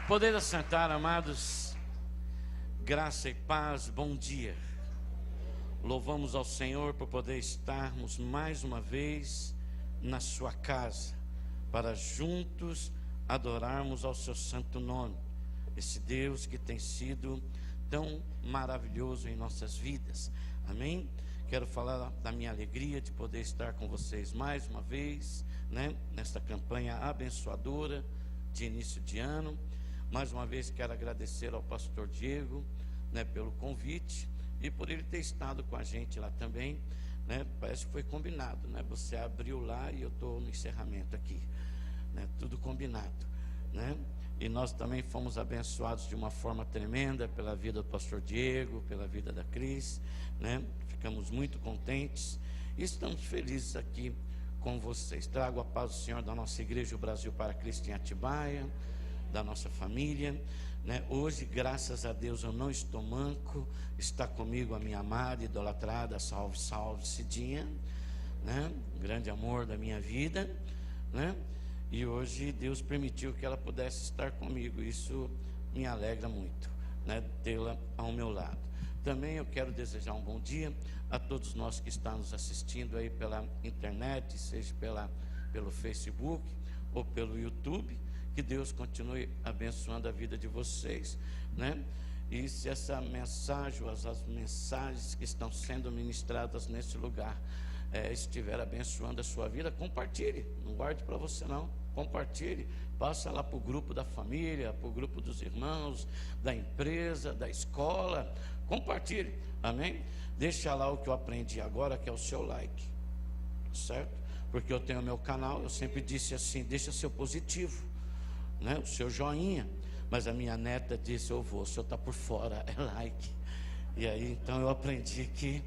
Poder assentar, amados. Graça e paz, bom dia. Louvamos ao Senhor por poder estarmos mais uma vez na sua casa, para juntos adorarmos ao seu santo nome, esse Deus que tem sido tão maravilhoso em nossas vidas. Amém? Quero falar da minha alegria de poder estar com vocês mais uma vez, nesta campanha abençoadora de início de ano. Mais uma vez quero agradecer ao pastor Diego, pelo convite e por ele ter estado com a gente lá também, parece que foi combinado, você abriu lá e eu estou no encerramento aqui, tudo combinado, e nós também fomos abençoados de uma forma tremenda pela vida do pastor Diego, pela vida da Cris, ficamos muito contentes e estamos felizes aqui com vocês. Trago a paz do Senhor da nossa igreja, o Brasil para Cristo em Atibaia, da nossa família, Hoje, graças a Deus, eu não estou manco, está comigo a minha amada, idolatrada, salve, salve, Cidinha, grande amor da minha vida, E hoje Deus permitiu que ela pudesse estar comigo, isso me alegra muito, tê-la ao meu lado. Também eu quero desejar um bom dia a todos nós que estão nos assistindo aí pela internet, seja pelo Facebook ou pelo YouTube. Que Deus continue abençoando a vida de vocês, E se essa mensagem, ou as mensagens que estão sendo ministradas nesse lugar, estiver abençoando a sua vida, compartilhe, não guarde para você não, compartilhe, passa lá para o grupo da família, para o grupo dos irmãos, da empresa, da escola, compartilhe, amém? Deixa lá o que eu aprendi agora, que é o seu like, certo? Porque eu tenho o meu canal, eu sempre disse assim, deixa seu positivo, o seu joinha, mas a minha neta disse, o senhor está por fora, é like. E aí então eu aprendi que,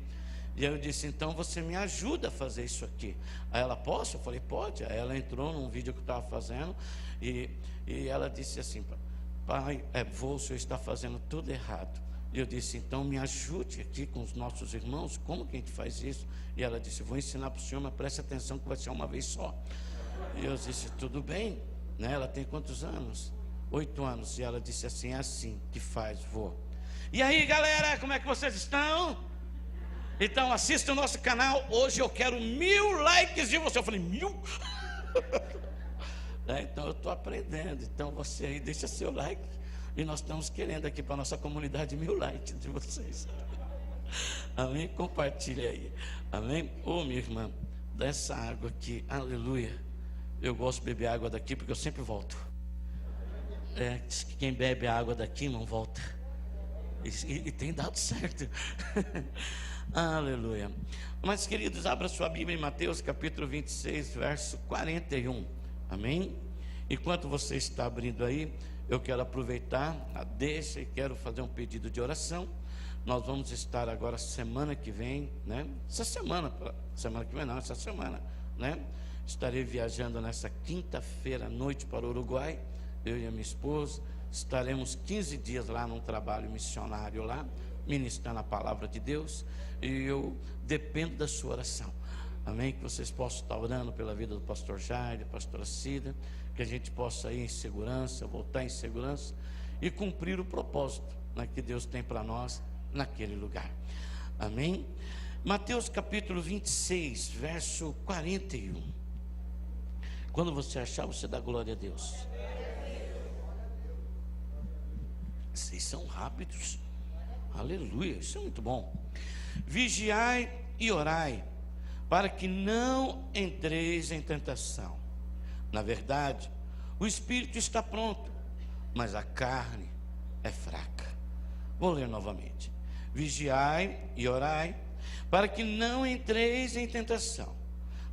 e aí eu disse, então você me ajuda a fazer isso aqui. Aí ela, posso? Eu falei, pode. Aí ela entrou num vídeo que eu estava fazendo e ela disse assim, pai, o senhor está fazendo tudo errado. E eu disse, então me ajude aqui com os nossos irmãos, como que a gente faz isso? E ela disse, vou ensinar para o senhor, mas preste atenção que vai ser uma vez só. E eu disse, tudo bem. Ela tem quantos anos? 8 anos. E ela disse assim, é assim que faz, vô. E aí, galera, como é que vocês estão? Então assista o nosso canal. Hoje eu quero 1000 likes de você. Eu falei, 1000? Então eu estou aprendendo. Então você aí deixa seu like. E nós estamos querendo aqui para a nossa comunidade 1000 likes de vocês. Amém? Compartilha aí. Amém? Minha irmã, dessa água aqui, aleluia. Eu gosto de beber água daqui porque eu sempre volto. Diz que quem bebe a água daqui não volta. E tem dado certo. Aleluia. Mas, queridos, abra sua Bíblia em Mateus capítulo 26, verso 41. Amém? Enquanto você está abrindo aí, eu quero aproveitar a deixa e quero fazer um pedido de oração. Nós vamos estar agora semana que vem, essa semana que vem não, essa semana, Estarei viajando nessa quinta-feira à noite para o Uruguai, eu e a minha esposa. Estaremos 15 dias lá num trabalho missionário lá, ministrando a palavra de Deus. E eu dependo da sua oração, amém? Que vocês possam estar orando pela vida do pastor Jair, da pastora Cida, que a gente possa ir em segurança, voltar em segurança e cumprir o propósito que Deus tem para nós naquele lugar, amém? Mateus capítulo 26, verso 41. Quando você achar, você dá glória a Deus. Vocês são rápidos. Aleluia, isso é muito bom. Vigiai e orai, para que não entreis em tentação. Na verdade, o espírito está pronto, mas a carne é fraca. Vou ler novamente. Vigiai e orai, para que não entreis em tentação.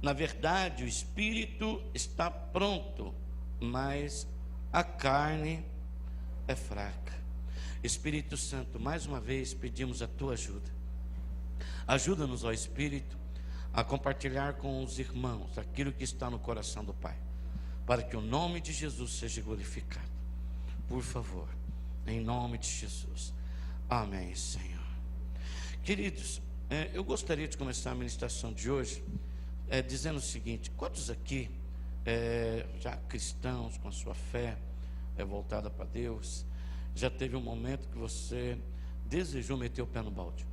Na verdade, o espírito está pronto, mas a carne é fraca. Espírito Santo, mais uma vez pedimos a tua ajuda. Ajuda-nos, ó Espírito, a compartilhar com os irmãos aquilo que está no coração do Pai, para que o nome de Jesus seja glorificado. Por favor, em nome de Jesus. Amém, Senhor. Queridos, eu gostaria de começar a ministração de hoje dizendo o seguinte: quantos aqui, já cristãos com a sua fé, é voltada para Deus? Já teve um momento que você desejou meter o pé no balde?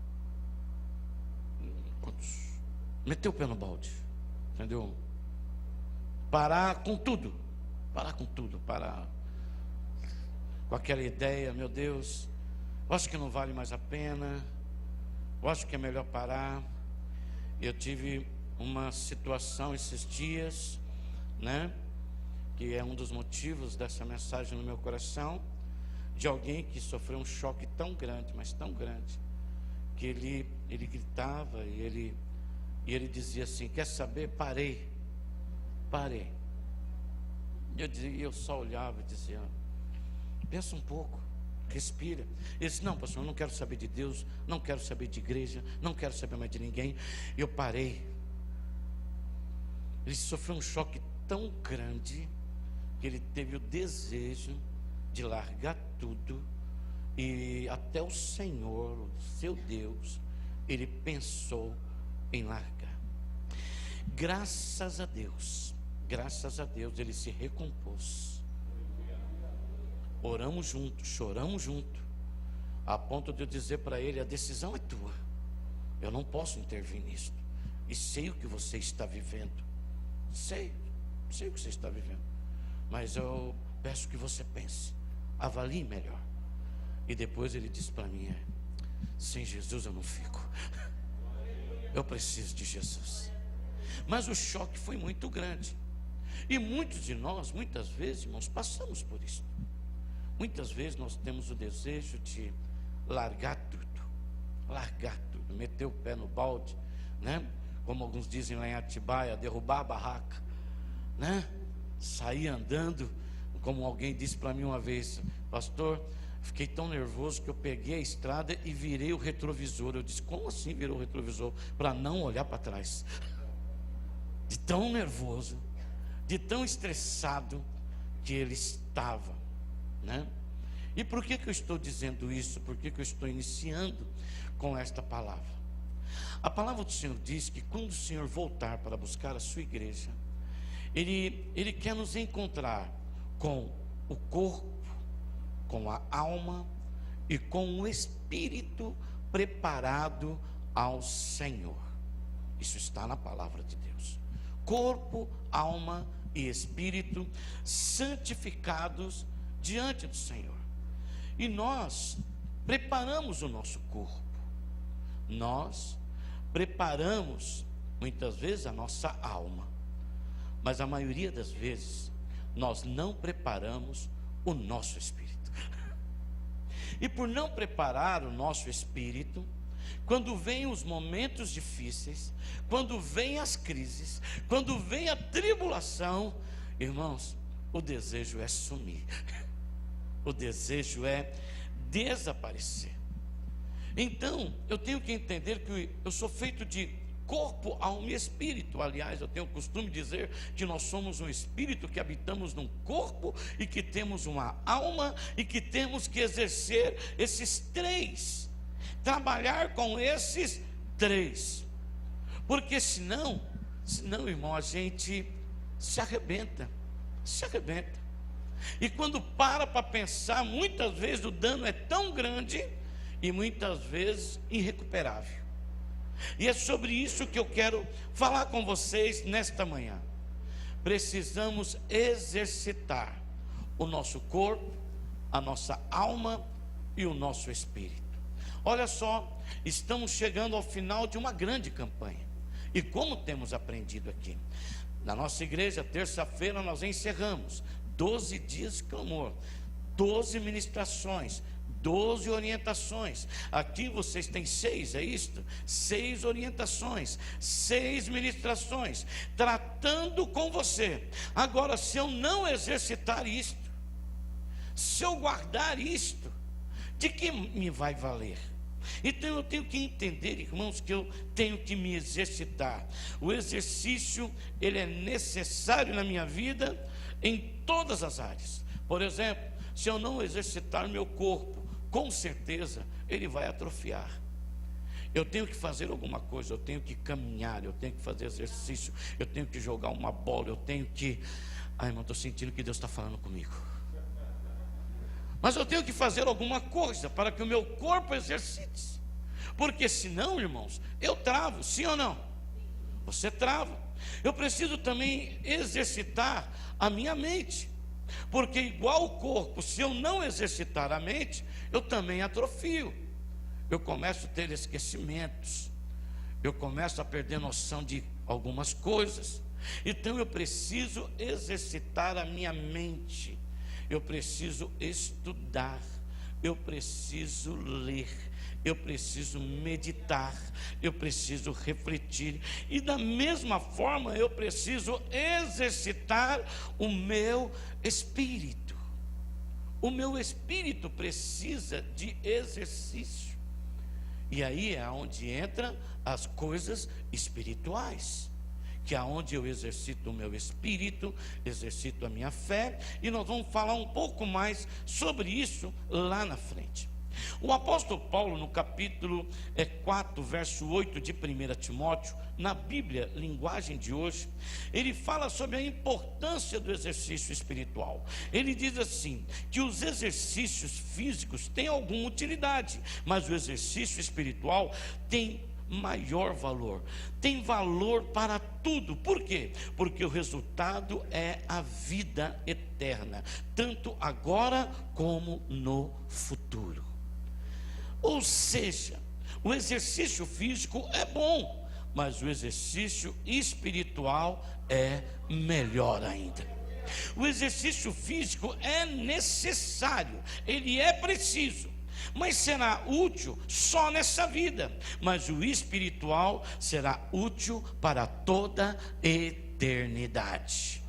Meter o pé no balde, entendeu? Parar com tudo, parar com aquela ideia, meu Deus, eu acho que não vale mais a pena, eu acho que é melhor parar. Eu tive uma situação esses dias, né, que é um dos motivos dessa mensagem no meu coração, de alguém que sofreu um choque tão grande, mas tão grande, que ele gritava e ele dizia assim: quer saber? Parei. Eu só olhava e dizia: pensa um pouco, respira. Ele disse: não, pastor, eu não quero saber de Deus, não quero saber de igreja, não quero saber mais de ninguém. Eu parei. Ele sofreu um choque tão grande que ele teve o desejo de largar tudo, e até o Senhor, o seu Deus, ele pensou em largar. Graças a Deus, ele se recompôs. Oramos juntos, choramos juntos, a ponto de eu dizer para ele: a decisão é tua, eu não posso intervir nisso, e sei o que você está vivendo, sei o que você está vivendo, mas eu peço que você pense, avalie melhor. E depois ele disse para mim: sem Jesus eu não fico, eu preciso de Jesus. Mas o choque foi muito grande, e muitos de nós, muitas vezes, irmãos, passamos por isso. Muitas vezes nós temos o desejo de largar tudo, meter o pé no balde, né? Como alguns dizem lá em Atibaia, derrubar a barraca, né? Sair andando, como alguém disse para mim uma vez: pastor, fiquei tão nervoso que eu peguei a estrada e virei o retrovisor. Eu disse: como assim virou o retrovisor? Para não olhar para trás. De tão nervoso, de tão estressado que ele estava, né? E por que eu estou dizendo isso? Por que eu estou iniciando com esta palavra? A palavra do Senhor diz que quando o Senhor voltar para buscar a sua igreja, Ele quer nos encontrar com o corpo, com a alma e com o espírito preparado ao Senhor. Isso está na palavra de Deus. Corpo, alma e espírito santificados diante do Senhor. E nós preparamos o nosso corpo, nós preparamos muitas vezes a nossa alma, mas a maioria das vezes nós não preparamos o nosso espírito. E por não preparar o nosso espírito, quando vêm os momentos difíceis, quando vêm as crises, quando vem a tribulação, irmãos, o desejo é sumir, o desejo é desaparecer. Então, eu tenho que entender que eu sou feito de corpo, alma e espírito. Aliás, eu tenho o costume de dizer que nós somos um espírito que habitamos num corpo e que temos uma alma e que temos que exercer esses três, trabalhar com esses três, porque senão, irmão, a gente se arrebenta. E quando para pensar, muitas vezes o dano é tão grande e muitas vezes irrecuperável. E é sobre isso que eu quero falar com vocês nesta manhã. Precisamos exercitar o nosso corpo, a nossa alma e o nosso espírito. Olha só, estamos chegando ao final de uma grande campanha. E como temos aprendido aqui, na nossa igreja, terça-feira nós encerramos 12 dias de clamor, 12 ministrações, 12 orientações. Aqui vocês têm 6, é isto? 6 orientações, 6 ministrações, tratando com você. Agora, se eu não exercitar isto, se eu guardar isto, de que me vai valer? Então eu tenho que entender, irmãos, que eu tenho que me exercitar. O exercício, ele é necessário na minha vida, em todas as áreas. Por exemplo, se eu não exercitar meu corpo, com certeza ele vai atrofiar. Eu tenho que fazer alguma coisa, eu tenho que caminhar, eu tenho que fazer exercício, eu tenho que jogar uma bola, eu tenho que... Ai, irmão, estou sentindo que Deus está falando comigo. Mas eu tenho que fazer alguma coisa para que o meu corpo exercite. Porque senão, irmãos, eu travo, sim ou não? Você trava. Eu preciso também exercitar a minha mente. Porque igual o corpo, se eu não exercitar a mente, eu também atrofio. Eu começo a ter esquecimentos. Eu começo a perder noção de algumas coisas. Então eu preciso exercitar a minha mente. Eu preciso estudar, eu preciso ler, eu preciso meditar, eu preciso refletir. E da mesma forma eu preciso exercitar o meu espírito. O meu espírito precisa de exercício. E aí é onde entram as coisas espirituais, que é onde eu exercito o meu espírito, exercito a minha fé, e nós vamos falar um pouco mais sobre isso lá na frente. O apóstolo Paulo, no capítulo 4, verso 8 de 1 Timóteo, na Bíblia, linguagem de hoje, ele fala sobre a importância do exercício espiritual. Ele diz assim, que os exercícios físicos têm alguma utilidade, mas o exercício espiritual tem maior valor, tem valor para tudo. Por quê? Porque o resultado é a vida eterna, tanto agora como no futuro. Ou seja, o exercício físico é bom, mas o exercício espiritual é melhor ainda. O exercício físico é necessário, ele é preciso, mas será útil só nessa vida. Mas o espiritual será útil para toda eternidade.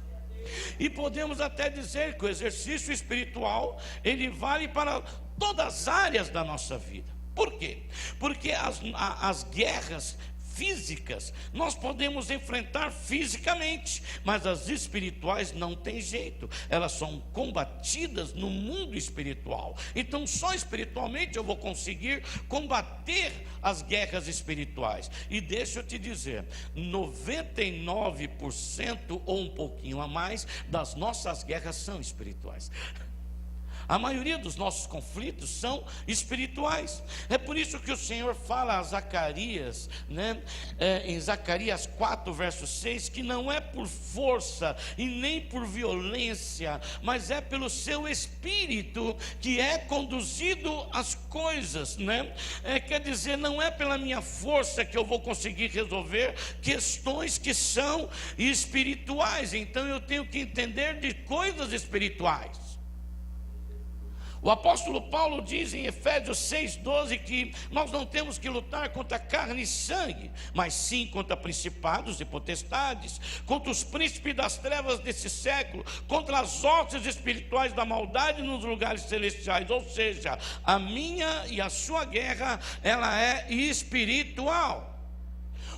E podemos até dizer que o exercício espiritual, ele vale para todas as áreas da nossa vida. Por quê? Porque as guerras físicas nós podemos enfrentar fisicamente, mas as espirituais não tem jeito, elas são combatidas no mundo espiritual. Então só espiritualmente eu vou conseguir combater as guerras espirituais. E deixa eu te dizer, 99% ou um pouquinho a mais das nossas guerras são espirituais. A maioria dos nossos conflitos são espirituais. É por isso que o Senhor fala a Zacarias, em Zacarias 4, verso 6, que não é por força e nem por violência, mas é pelo seu espírito que é conduzido as coisas, quer dizer, não é pela minha força que eu vou conseguir resolver questões que são espirituais. Então eu tenho que entender de coisas espirituais. O apóstolo Paulo diz em Efésios 6,12 que nós não temos que lutar contra carne e sangue, mas sim contra principados e potestades, contra os príncipes das trevas desse século, contra as hostes espirituais da maldade nos lugares celestiais. Ou seja, a minha e a sua guerra, ela é espiritual.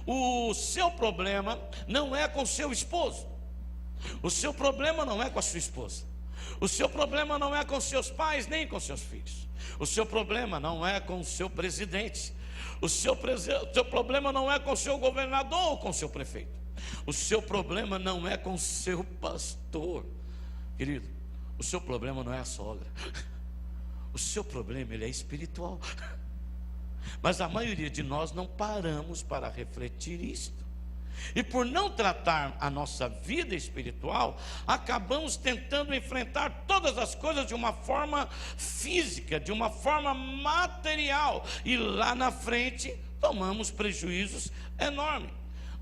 O seu problema não é com seu esposo, o seu problema não é com a sua esposa, o seu problema não é com seus pais, nem com seus filhos. O seu problema não é com o seu presidente. O seu problema não é com o seu governador ou com o seu prefeito. O seu problema não é com o seu pastor. Querido, o seu problema não é a sogra. O seu problema, ele é espiritual. Mas a maioria de nós não paramos para refletir isto. E por não tratar a nossa vida espiritual, acabamos tentando enfrentar todas as coisas de uma forma física, de uma forma material, e lá na frente tomamos prejuízos enormes.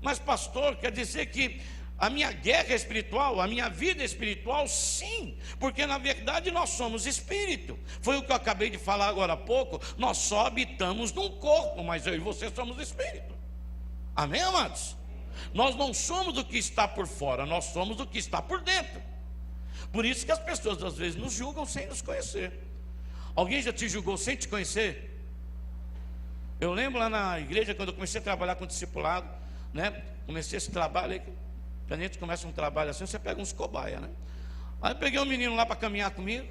Mas pastor, quer dizer que a minha guerra espiritual, a minha vida espiritual? Sim, porque na verdade nós somos espírito. Foi o que eu acabei de falar agora há pouco. Nós só habitamos num corpo, mas eu e você somos espírito. Amém, amados? Nós não somos o que está por fora, nós somos o que está por dentro. Por isso que as pessoas às vezes nos julgam sem nos conhecer. Alguém já te julgou sem te conhecer? Eu lembro lá na igreja, quando eu comecei a trabalhar com discipulado, comecei esse trabalho aí, quando a gente começa um trabalho assim, você pega uns cobaia, Aí eu peguei um menino lá para caminhar comigo,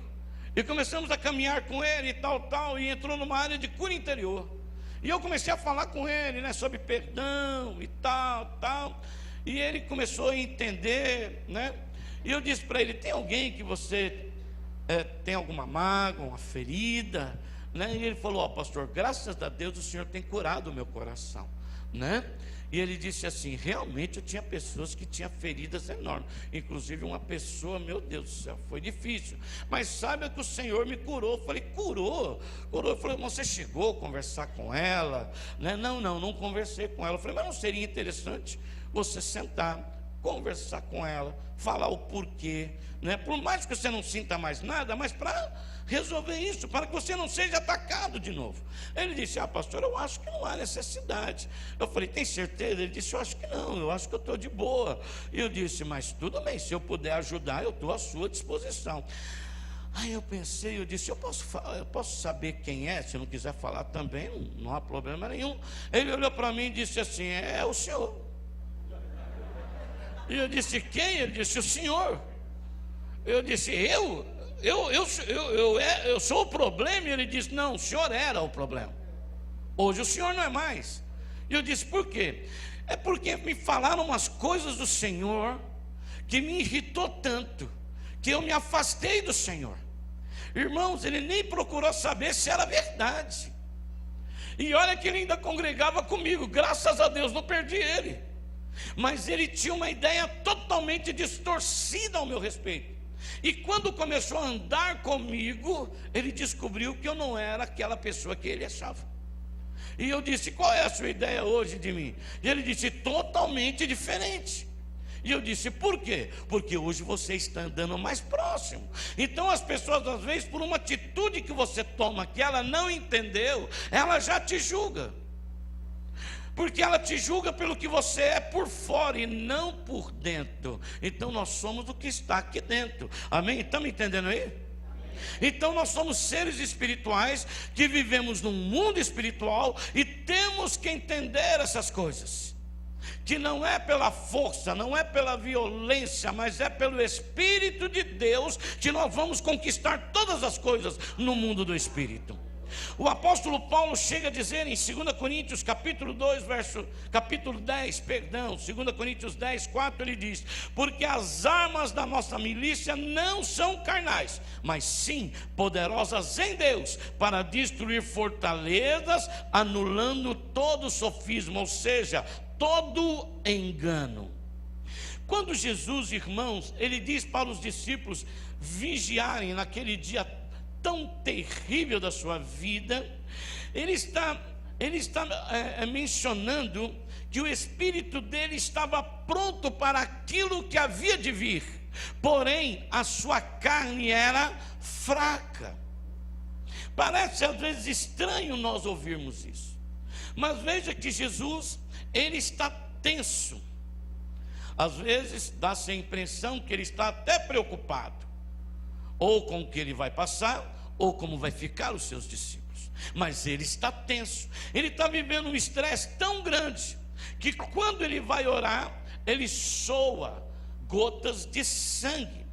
e começamos a caminhar com ele e tal, e entrou numa área de cura interior. E eu comecei a falar com ele, sobre perdão e tal. E ele começou a entender, E eu disse para ele: tem alguém que você tem alguma mágoa, uma ferida, né? E ele falou: ó, pastor, graças a Deus o Senhor tem curado o meu coração, né? E ele disse assim: realmente eu tinha pessoas que tinham feridas enormes, inclusive uma pessoa, meu Deus do céu, foi difícil, mas sabe que o Senhor me curou. Eu falei: curou? Eu falei: você chegou a conversar com ela, né? Não conversei com ela. Eu falei: mas não seria interessante você sentar, conversar com ela, falar o porquê, né? Por mais que você não sinta mais nada, mas para resolver isso, para que você não seja atacado de novo. Ele disse: ah, pastor, eu acho que não há necessidade. Eu falei: tem certeza? Ele disse: eu acho que não, eu acho que eu estou de boa. E eu disse: mas tudo bem, se eu puder ajudar, eu estou à sua disposição. Aí eu pensei, eu disse: eu posso saber quem é? Se não quiser falar também, não há problema nenhum. Ele olhou para mim e disse assim: é o senhor. E eu disse: quem? Ele disse: o senhor. Eu disse: eu sou o problema? E ele disse: não, o senhor era o problema. Hoje o senhor não é mais. E eu disse: por quê? É porque me falaram umas coisas do Senhor que me irritou tanto, que eu me afastei do Senhor. Irmãos, ele nem procurou saber se era verdade. E olha que ele ainda congregava comigo, graças a Deus não perdi ele. Mas ele tinha uma ideia totalmente distorcida ao meu respeito. E quando começou a andar comigo, ele descobriu que eu não era aquela pessoa que ele achava. E eu disse: qual é a sua ideia hoje de mim? E ele disse: totalmente diferente. E eu disse: por quê? Porque hoje você está andando mais próximo. Então as pessoas, às vezes, por uma atitude que você toma, que ela não entendeu, ela já te julga. Porque ela te julga pelo que você é por fora e não por dentro. Então nós somos o que está aqui dentro. Amém? Estão me entendendo aí? Amém. Então nós somos seres espirituais que vivemos num mundo espiritual e temos que entender essas coisas. Que não é pela força, não é pela violência, mas é pelo Espírito de Deus que nós vamos conquistar todas as coisas no mundo do Espírito. O apóstolo Paulo chega a dizer em 2 Coríntios capítulo 10, 2 Coríntios 10, 4, ele diz: porque as armas da nossa milícia não são carnais, mas sim poderosas em Deus, para destruir fortalezas, anulando todo sofisma, ou seja, todo engano. Quando Jesus, irmãos, ele diz para os discípulos vigiarem naquele dia tão terrível da sua vida, ele está mencionando que o espírito dele estava pronto para aquilo que havia de vir, porém a sua carne era fraca. Parece às vezes estranho nós ouvirmos isso, mas veja que Jesus, ele está tenso. Às vezes dá-se a impressão que ele está até preocupado, ou com o que ele vai passar, ou como vai ficar os seus discípulos. Mas ele está tenso, ele está vivendo um estresse tão grande, que quando ele vai orar, ele soa gotas de sangue.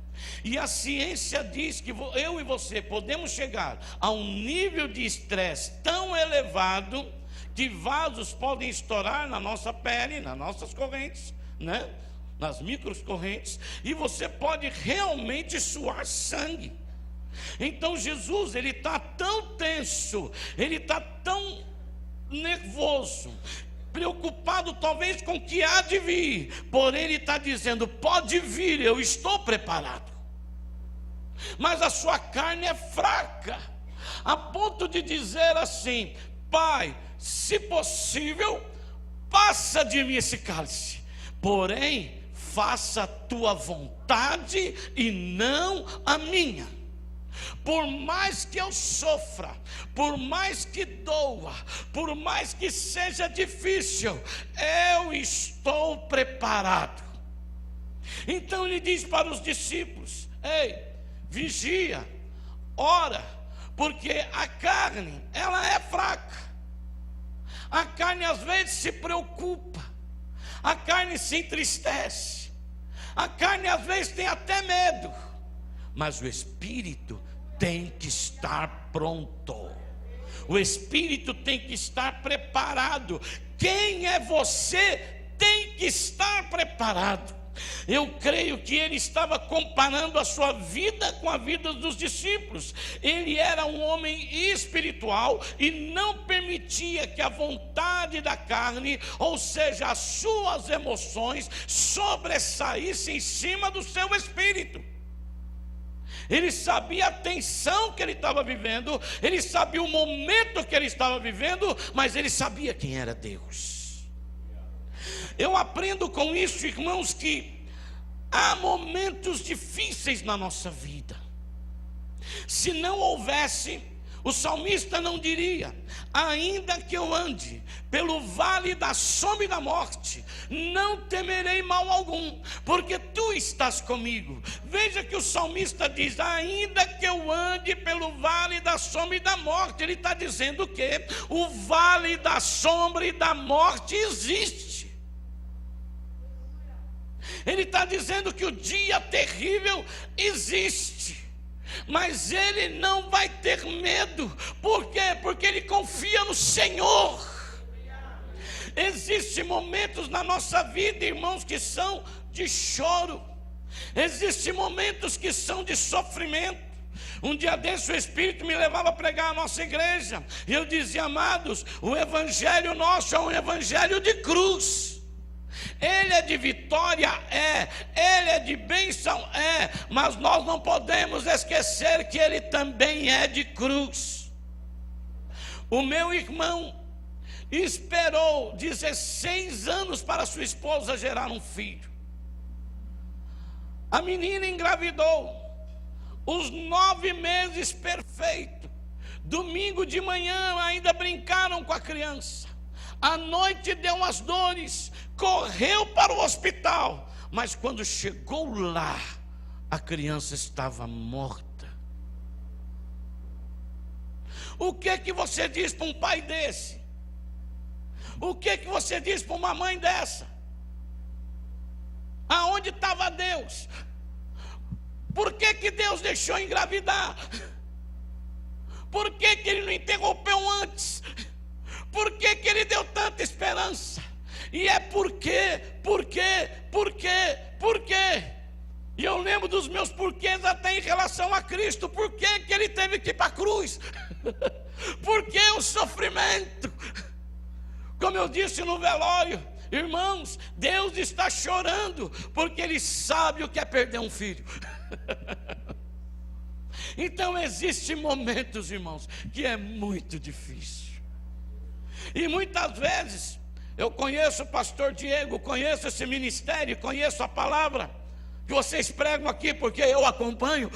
E a ciência diz que eu e você podemos chegar a um nível de estresse tão elevado, que vasos podem estourar na nossa pele, nas nossas correntes, né? Nas microcorrentes, e você pode realmente suar sangue. Então Jesus, ele está tão tenso, ele está tão nervoso, preocupado talvez com o que há de vir, porém ele está dizendo: pode vir, eu estou preparado. Mas a sua carne é fraca, a ponto de dizer assim: Pai, se possível, passa de mim esse cálice, porém faça a tua vontade e não a minha. Por mais que eu sofra, por mais que doa, por mais que seja difícil, eu estou preparado. Então ele diz para os discípulos: ei, vigia, ora, porque a carne, ela é fraca. A carne às vezes se preocupa, a carne se entristece, a carne às vezes tem até medo, mas o espírito tem que estar pronto, o espírito tem que estar preparado. Quem é você tem que estar preparado. Eu creio que ele estava comparando a sua vida com a vida dos discípulos. Ele era um homem espiritual e não permitia que a vontade da carne, ou seja, as suas emoções, sobressaíssem em cima do seu espírito. Ele sabia a tensão que ele estava vivendo, ele sabia o momento que ele estava vivendo, mas ele sabia quem era Deus. Eu aprendo com isso, irmãos, que há momentos difíceis na nossa vida. Se não houvesse, o salmista não diria: ainda que eu ande pelo vale da sombra e da morte, não temerei mal algum, porque tu estás comigo. Veja que o salmista diz: ainda que eu ande pelo vale da sombra e da morte. Ele está dizendo que o vale da sombra e da morte existe. Ele está dizendo que o dia terrível existe, mas ele não vai ter medo. Por quê? Porque ele confia no Senhor. Existem momentos na nossa vida, irmãos, que são de choro. Existem momentos que são de sofrimento. Um dia desse o Espírito me levava a pregar a nossa igreja, e eu dizia: amados, o evangelho nosso é um evangelho de cruz. Ele é de vitória, ele é de bênção, mas nós não podemos esquecer que ele também é de cruz. O meu irmão esperou 16 anos para sua esposa gerar um filho. A menina engravidou, os 9 meses perfeito. Domingo de manhã ainda brincaram com a criança. À noite deu umas dores, correu para o hospital, mas quando chegou lá, a criança estava morta. O que você diz para um pai desse? O que você diz para uma mãe dessa? Aonde estava Deus? Por que Deus deixou engravidar? Por que Ele não interrompeu antes? Por que Ele deu tanta esperança? E é por quê? E eu lembro dos meus porquês até em relação a Cristo. Por que Ele teve que ir para a cruz? Por que o sofrimento? Como eu disse no velório, irmãos, Deus está chorando, porque Ele sabe o que é perder um filho. Então existem momentos, irmãos, que é muito difícil. E muitas vezes, eu conheço o pastor Diego, conheço esse ministério, conheço a palavra que vocês pregam aqui, porque eu acompanho.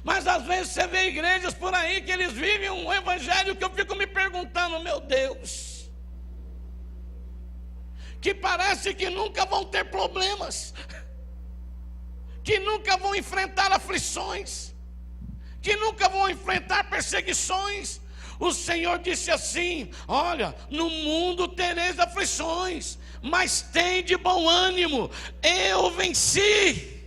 Mas às vezes você vê igrejas por aí que eles vivem um evangelho que eu fico me perguntando: meu Deus, que parece que nunca vão ter problemas, que nunca vão enfrentar aflições, que nunca vão enfrentar perseguições. O Senhor disse assim: olha, no mundo tereis aflições, mas tem de bom ânimo, eu venci.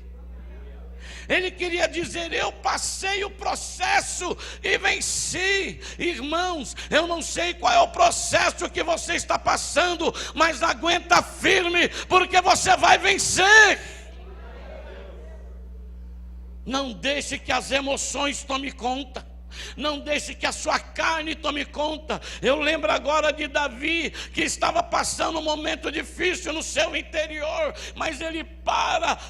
Ele queria dizer: eu passei o processo e venci. Irmãos, eu não sei qual é o processo que você está passando, mas aguenta firme, porque você vai vencer. Não deixe que as emoções tomem conta. Não deixe que a sua carne tome conta. Eu lembro agora de Davi, que estava passando um momento difícil no seu interior, mas ele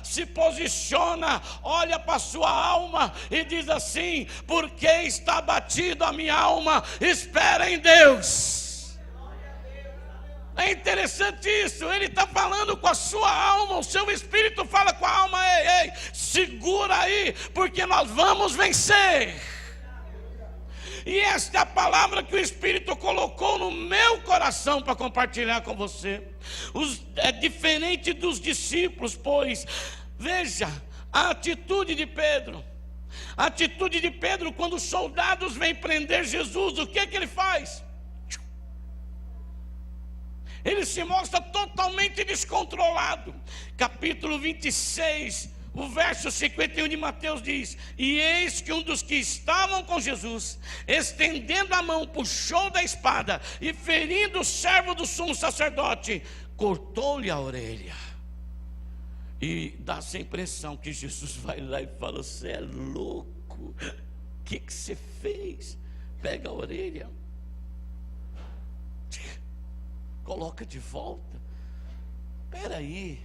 se posiciona, olha para a sua alma e diz assim: porque está abatido a minha alma, espera em Deus. É interessante isso, ele está falando com a sua alma, o seu espírito fala com a alma: ei, segura aí, porque nós vamos vencer. E esta é a palavra que o Espírito colocou no meu coração para compartilhar com você. É diferente dos discípulos, pois, veja a atitude de Pedro. A atitude de Pedro, quando os soldados vêm prender Jesus, o que ele faz? Ele se mostra totalmente descontrolado. Capítulo 26, o verso 51 de Mateus diz: e eis que um dos que estavam com Jesus, estendendo a mão, puxou da espada e, ferindo o servo do sumo sacerdote, cortou-lhe a orelha. E dá essa impressão que Jesus vai lá e fala: você é louco, o que você fez? Pega a orelha, coloca de volta. Peraí,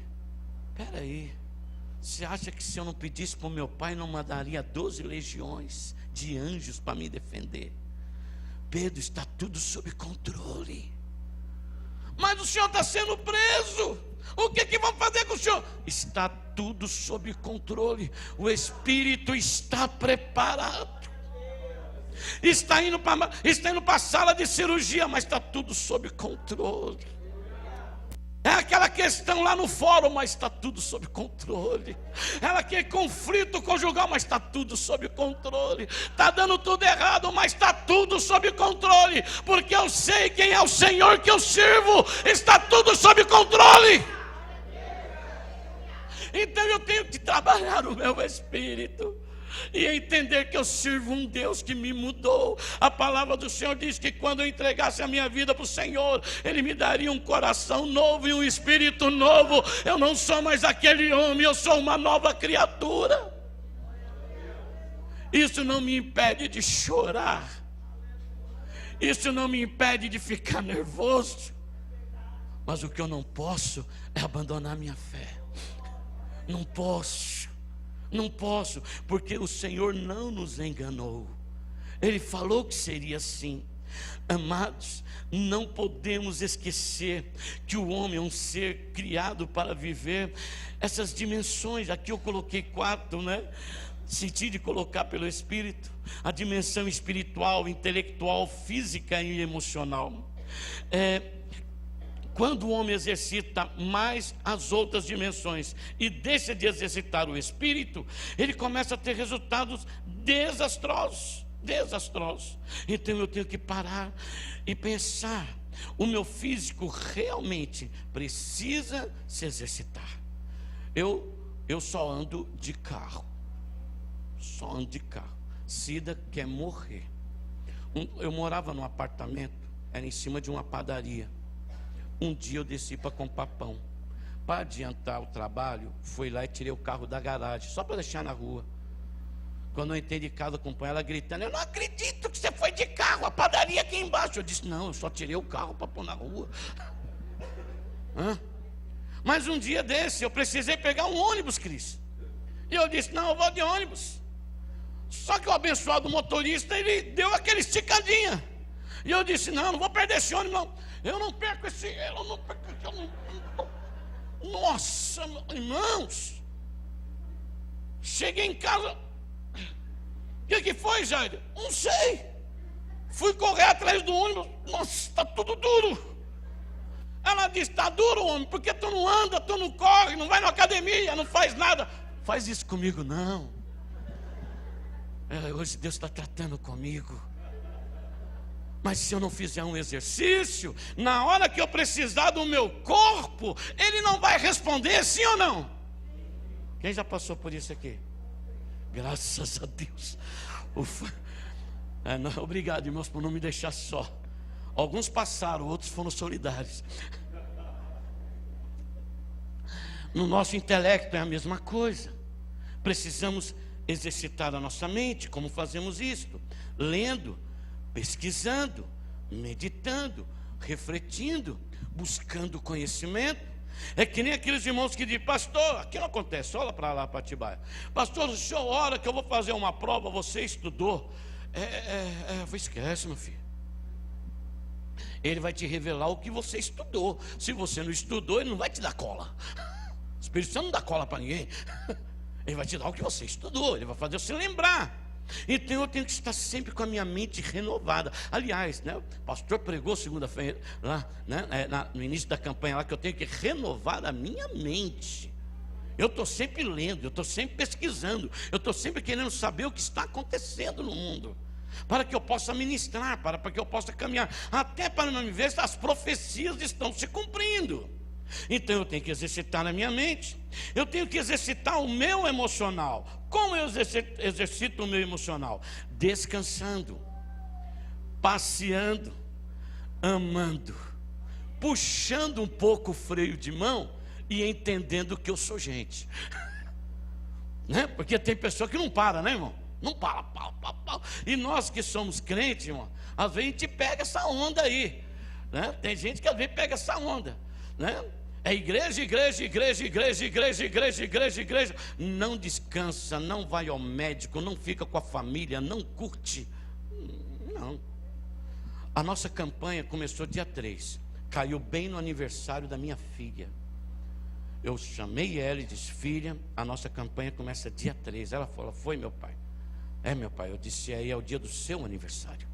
você acha que se eu não pedisse para o meu pai, não mandaria 12 legiões de anjos para me defender? Pedro, está tudo sob controle. Mas o senhor está sendo preso. O que vão fazer com o senhor? Está tudo sob controle. O Espírito está preparado. Está indo para a sala de cirurgia, mas está tudo sob controle. É aquela questão lá no fórum, mas está tudo sob controle. É aquele conflito conjugal, mas está tudo sob controle. Está dando tudo errado, mas está tudo sob controle. Porque eu sei quem é o Senhor que eu sirvo. Está tudo sob controle. Então eu tenho que trabalhar o meu espírito e entender que eu sirvo um Deus que me mudou. A palavra do Senhor diz que quando eu entregasse a minha vida para o Senhor, Ele me daria um coração novo e um espírito novo. Eu não sou mais aquele homem, eu sou uma nova criatura. Isso não me impede de chorar, isso não me impede de ficar nervoso, mas o que eu não posso é abandonar minha fé. Não posso, porque o Senhor não nos enganou. Ele falou que seria assim. Amados, não podemos esquecer que o homem é um ser criado para viver essas dimensões. Aqui eu coloquei 4, né? Senti de colocar pelo Espírito: a dimensão espiritual, intelectual, física e emocional. Quando o homem exercita mais as outras dimensões e deixa de exercitar o espírito, ele começa a ter resultados desastrosos. Então eu tenho que parar e pensar: o meu físico realmente precisa se exercitar. Eu só ando de carro. Cida quer morrer. Eu morava num apartamento, era em cima de uma padaria. Um dia eu desci para comprar pão. Para adiantar o trabalho, fui lá e tirei o carro da garagem, só para deixar na rua. Quando eu entrei de casa com ela gritando: eu não acredito que você foi de carro, a padaria aqui embaixo. Eu disse: não, eu só tirei o carro para pôr na rua. Mas um dia desse, eu precisei pegar um ônibus, Cris. E eu disse: não, eu vou de ônibus. Só que o abençoado motorista, ele deu aquela esticadinha. E eu disse: não vou perder esse ônibus, não. Eu não perco esse. Nossa, irmãos. Cheguei em casa. O que foi, Jair? Não sei. Fui correr atrás do ônibus. Nossa, está tudo duro. Ela disse: está duro, homem, porque tu não anda, tu não corre, não vai na academia, não faz nada. Faz isso comigo, não. Hoje Deus está tratando comigo. Mas se eu não fizer um exercício, na hora que eu precisar do meu corpo, ele não vai responder, sim ou não? Quem já passou por isso aqui? Graças a Deus. Ufa. Obrigado, irmãos, por não me deixar só. Alguns passaram, outros foram solidários. No nosso intelecto é a mesma coisa. Precisamos exercitar a nossa mente. Como fazemos isto? Lendo, pesquisando, meditando, refletindo, buscando conhecimento. É que nem aqueles irmãos que dizem: pastor, aqui não acontece, olha para lá, para Atibaia. Pastor, o senhor ora que eu vou fazer uma prova, você estudou? Esquece, meu filho. Ele vai te revelar o que você estudou. Se você não estudou, ele não vai te dar cola. O Espírito Santo não dá cola para ninguém. Ele vai te dar o que você estudou, ele vai fazer você lembrar. Então eu tenho que estar sempre com a minha mente renovada. Aliás, né, o pastor pregou segunda-feira lá, né, no início da campanha lá, que eu tenho que renovar a minha mente. Eu estou sempre lendo, eu estou sempre pesquisando, eu estou sempre querendo saber o que está acontecendo no mundo, para que eu possa ministrar, para que eu possa caminhar, até para me ver se as profecias estão se cumprindo. Então eu tenho que exercitar a minha mente, eu tenho que exercitar o meu emocional. Como eu exercito o meu emocional? Descansando, passeando, amando, puxando um pouco o freio de mão e entendendo que eu sou gente. Né? Porque tem pessoa que não para, né, irmão? Não para, pau. E nós que somos crentes, irmão, às vezes a gente pega essa onda aí, né? Tem gente que às vezes pega essa onda, né? É igreja, não descansa, não vai ao médico, não fica com a família, não curte. Não. A nossa campanha começou dia 3, caiu bem no aniversário da minha filha. Eu chamei ela e disse: filha, a nossa campanha começa dia 3. Ela falou: foi, meu pai? É, meu pai. Eu disse: é o dia do seu aniversário.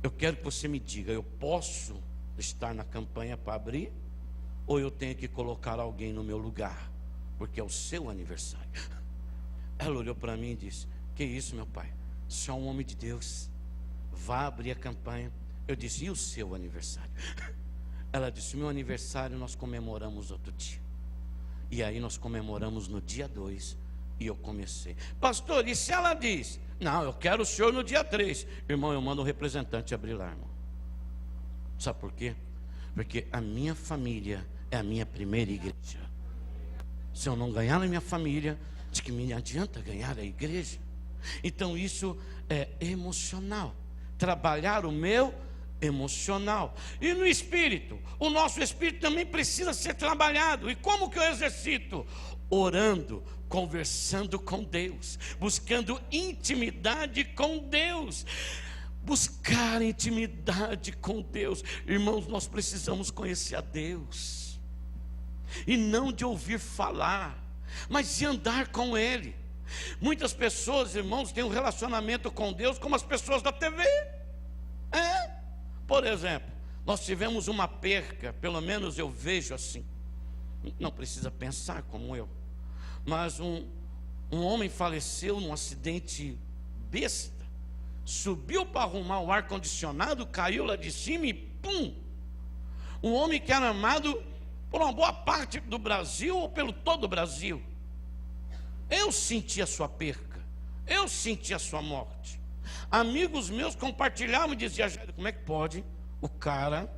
Eu quero que você me diga, eu posso estar na campanha para abrir, ou eu tenho que colocar alguém no meu lugar, porque é o seu aniversário? Ela olhou para mim e disse: que isso, meu pai? O senhor é um homem de Deus, vá abrir a campanha. Eu disse: e o seu aniversário? Ela disse: meu aniversário nós comemoramos outro dia. E aí nós comemoramos no dia 2. E eu comecei: pastor, e se ela diz: não, eu quero o senhor no dia 3? Irmão, eu mando um representante abrir lá, irmão. Sabe por quê? Porque a minha família é a minha primeira igreja. Se eu não ganhar na minha família, de que me adianta ganhar a igreja? Então isso é emocional. Trabalhar o meu emocional. E no espírito, o nosso espírito também precisa ser trabalhado. E como que eu exercito? Orando, conversando com Deus, buscando intimidade com Deus. Buscar intimidade com Deus. Irmãos, nós precisamos conhecer a Deus, e não de ouvir falar, mas de andar com Ele. Muitas pessoas, irmãos, têm um relacionamento com Deus como as pessoas da TV. Por exemplo, nós tivemos uma perca, pelo menos eu vejo assim, não precisa pensar como eu, mas um homem faleceu num acidente besta. Subiu para arrumar o ar-condicionado, caiu lá de cima e pum! Um homem que era amado por uma boa parte do Brasil, ou pelo todo o Brasil. Eu senti a sua perca, eu senti a sua morte. Amigos meus compartilhavam e diziam: como é que pode o cara...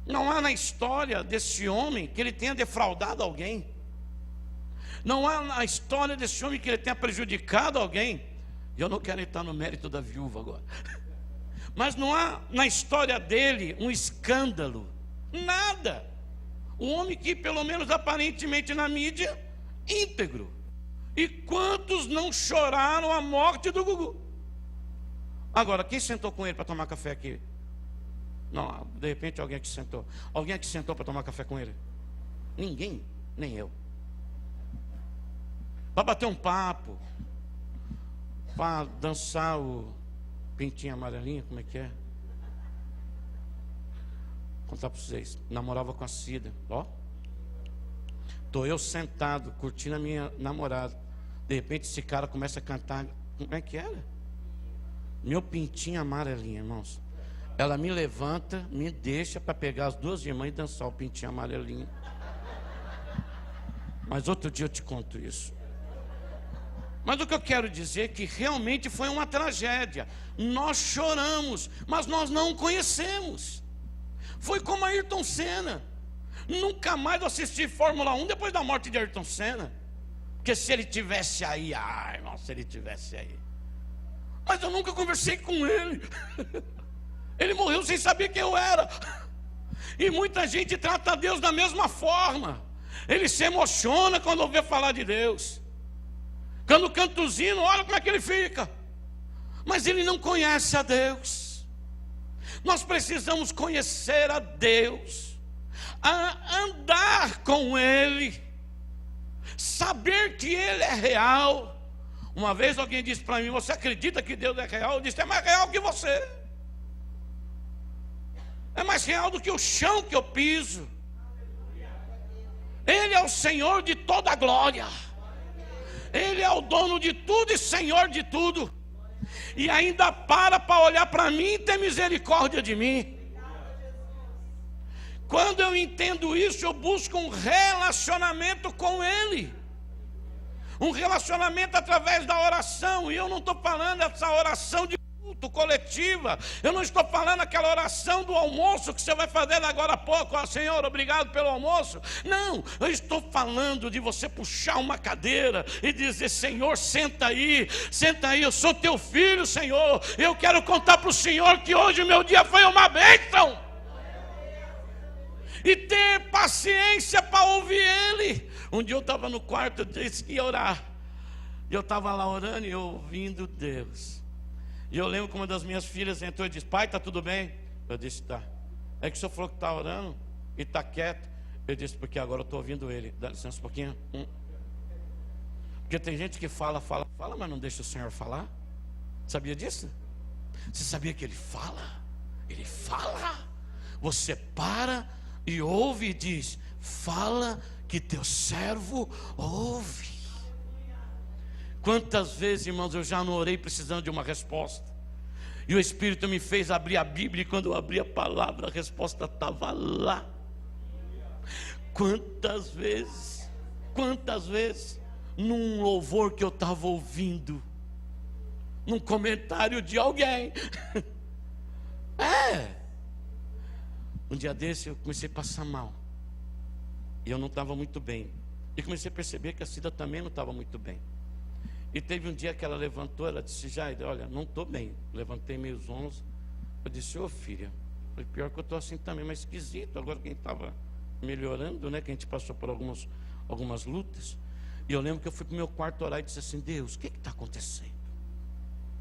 Não há na história desse homem que ele tenha defraudado alguém. Não há na história desse homem que ele tenha prejudicado alguém. E eu não quero entrar no mérito da viúva agora. Mas não há na história dele um escândalo. Nada. Um homem que, pelo menos aparentemente na mídia, íntegro. E quantos não choraram a morte do Gugu? Agora, quem sentou com ele para tomar café aqui? Não, de repente alguém aqui sentou. Alguém aqui sentou para tomar café com ele? Ninguém, nem eu. Para bater um papo, para dançar o pintinho amarelinho, como é que é? Vou contar para vocês. Namorava com a Cida, ó. Estou eu sentado, curtindo a minha namorada. De repente esse cara começa a cantar. Como é que era? Meu pintinho amarelinho, irmãos. Ela me levanta, me deixa para pegar as duas irmãs e dançar o pintinho amarelinho. Mas outro dia eu te conto isso. Mas o que eu quero dizer é que realmente foi uma tragédia. Nós choramos, mas nós não o conhecemos. Foi como Ayrton Senna. Nunca mais eu assisti Fórmula 1 depois da morte de Ayrton Senna. Porque se ele tivesse aí, irmão, se ele tivesse aí. Mas eu nunca conversei com ele. Ele morreu sem saber quem eu era. E muita gente trata Deus da mesma forma. Ele se emociona quando ouve falar de Deus. Quando canta o hino, olha como é que ele fica. Mas ele não conhece a Deus. Nós precisamos conhecer a Deus, a andar com Ele, saber que Ele é real. Uma vez alguém disse para mim: você acredita que Deus é real? Eu disse: é mais real que você. É mais real do que o chão que eu piso. Ele é o Senhor de toda a glória. Ele é o dono de tudo e Senhor de tudo. E ainda para olhar para mim e ter misericórdia de mim. Quando eu entendo isso, eu busco um relacionamento com Ele. Um relacionamento através da oração. E eu não estou falando dessa oração de coletiva. Eu não estou falando aquela oração do almoço que você vai fazer agora há pouco, Senhor, obrigado pelo almoço. Não, eu estou falando de você puxar uma cadeira e dizer: Senhor, senta aí, eu sou teu filho, Senhor, eu quero contar para o Senhor que hoje o meu dia foi uma bênção. E ter paciência para ouvir Ele. Um dia eu estava no quarto, eu disse que ia orar, e eu estava lá orando e ouvindo Deus. E eu lembro que uma das minhas filhas entrou e disse: pai, está tudo bem? Eu disse: tá. É que o senhor falou que está orando e está quieto. Eu disse: porque agora eu estou ouvindo ele. Dá licença um pouquinho. Porque tem gente que fala, mas não deixa o Senhor falar. Sabia disso? Você sabia que Ele fala? Ele fala. Você para e ouve e diz: fala que teu servo ouve. Quantas vezes, irmãos, eu já não orei precisando de uma resposta, e o Espírito me fez abrir a Bíblia, e quando eu abri a palavra, a resposta estava lá. Quantas vezes, num louvor que eu estava ouvindo, num comentário de alguém, um dia desse eu comecei a passar mal, e eu não estava muito bem, e comecei a perceber que a Cida também não estava muito bem. E teve um dia que ela levantou, ela disse: Jair, olha, não estou bem. Levantei meio zonzo. Eu disse: ô filha, foi pior que eu estou assim também, mas esquisito. Agora quem estava melhorando, né? Que a gente passou por algumas lutas. E eu lembro que eu fui para o meu quarto orar e disse assim: Deus, o que está acontecendo?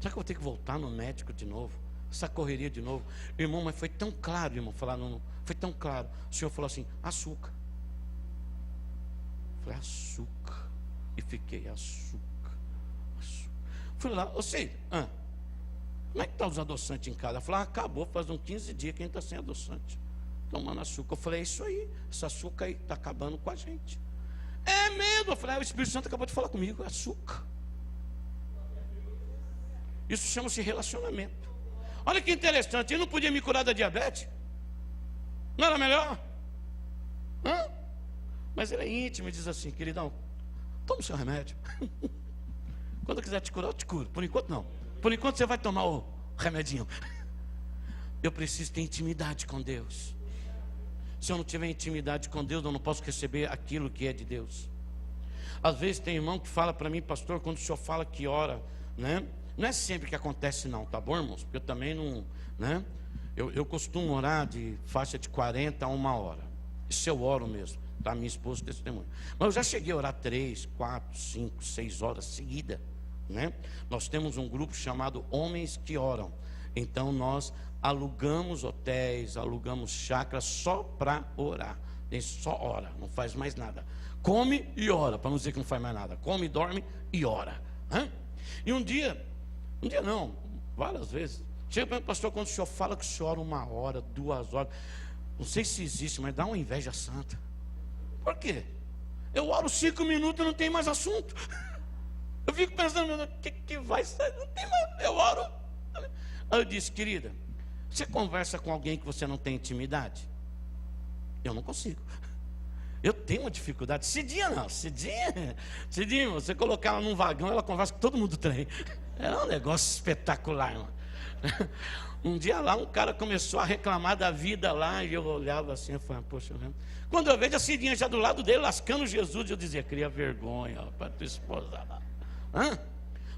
Será que eu vou ter que voltar no médico de novo? Essa correria de novo? Irmão, mas foi tão claro, irmão, falar não, foi tão claro. O Senhor falou assim: açúcar. Eu falei: açúcar. E fiquei: açúcar. Fui lá: ou seja, como é que está os adoçantes em casa? Ela falou: acabou, faz uns 15 dias que a gente está sem adoçante, tomando açúcar. Eu falei: é isso aí, esse açúcar aí está acabando com a gente. É mesmo? Eu falei: o Espírito Santo acabou de falar comigo, é açúcar. Isso chama-se relacionamento. Olha que interessante, ele não podia me curar da diabetes? Não era melhor? Mas ele é íntimo e diz assim: queridão, toma o seu remédio. Quando eu quiser te curar, eu te curo. Por enquanto não. Por enquanto você vai tomar o remedinho. Eu preciso ter intimidade com Deus. Se eu não tiver intimidade com Deus, eu não posso receber aquilo que é de Deus. Às vezes tem irmão que fala para mim: pastor, quando o senhor fala que ora, né? Não é sempre que acontece não, tá bom, irmãos? Porque eu também não, né? Eu costumo orar de faixa de 40 a 1 hora. Isso eu oro mesmo, tá? Minha esposa testemunha. Mas eu já cheguei a orar 3, 4, 5, 6 horas seguidas, né? Nós temos um grupo chamado Homens que Oram. Então nós alugamos hotéis, alugamos chácaras só para orar. Tem só ora, não faz mais nada. Come e ora, para não dizer que não faz mais nada. Come, dorme e ora. E um dia não, várias vezes, chega para mim: pastor, quando o senhor fala que o senhor ora 1 hora, 2 horas, não sei se existe, mas dá uma inveja santa. Por quê? Eu oro 5 minutos e não tem mais assunto. Eu fico pensando: o que vai sair? Não tem mais, eu oro. Aí eu disse: querida, você conversa com alguém que você não tem intimidade? Eu não consigo. Eu tenho uma dificuldade. Cidinha não, Cidinha, você colocar ela num vagão, ela conversa com todo mundo trem. Era um negócio espetacular, mano. Um dia lá, um cara começou a reclamar da vida lá, e eu olhava assim, eu falava: poxa, quando eu vejo a Cidinha já do lado dele, lascando Jesus, eu dizia: cria vergonha para tua esposa lá.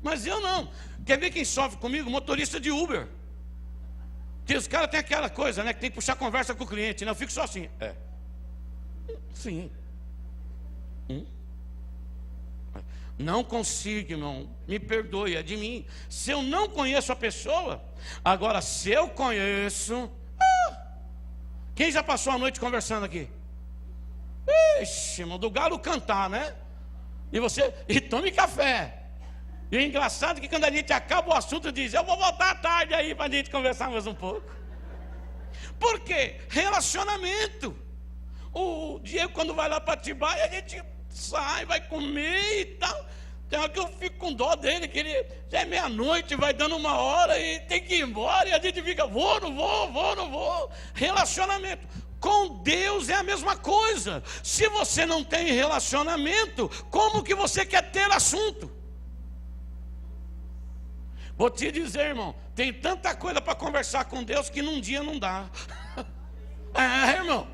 Mas eu não. Quer ver quem sofre comigo? Motorista de Uber. Que os caras têm aquela coisa, né? Que tem que puxar conversa com o cliente, né? Eu fico só assim: sim. Não consigo, irmão. Me perdoe, é de mim. Se eu não conheço a pessoa, agora se eu conheço, quem já passou a noite conversando aqui? Ixi, irmão, do galo cantar, né? E tome café. E é engraçado que quando a gente acaba o assunto, diz: eu vou voltar à tarde aí para a gente conversar mais um pouco. Por quê? Relacionamento. O Diego, quando vai lá para Atibaia, a gente sai, vai comer e tal. Tem hora que eu fico com dó dele, que ele já é meia-noite, vai dando 1 hora e tem que ir embora, e a gente fica: vou, não vou. Relacionamento. Com Deus é a mesma coisa. Se você não tem relacionamento, como que você quer ter assunto? Vou te dizer, irmão, tem tanta coisa para conversar com Deus que num dia não dá. Irmão,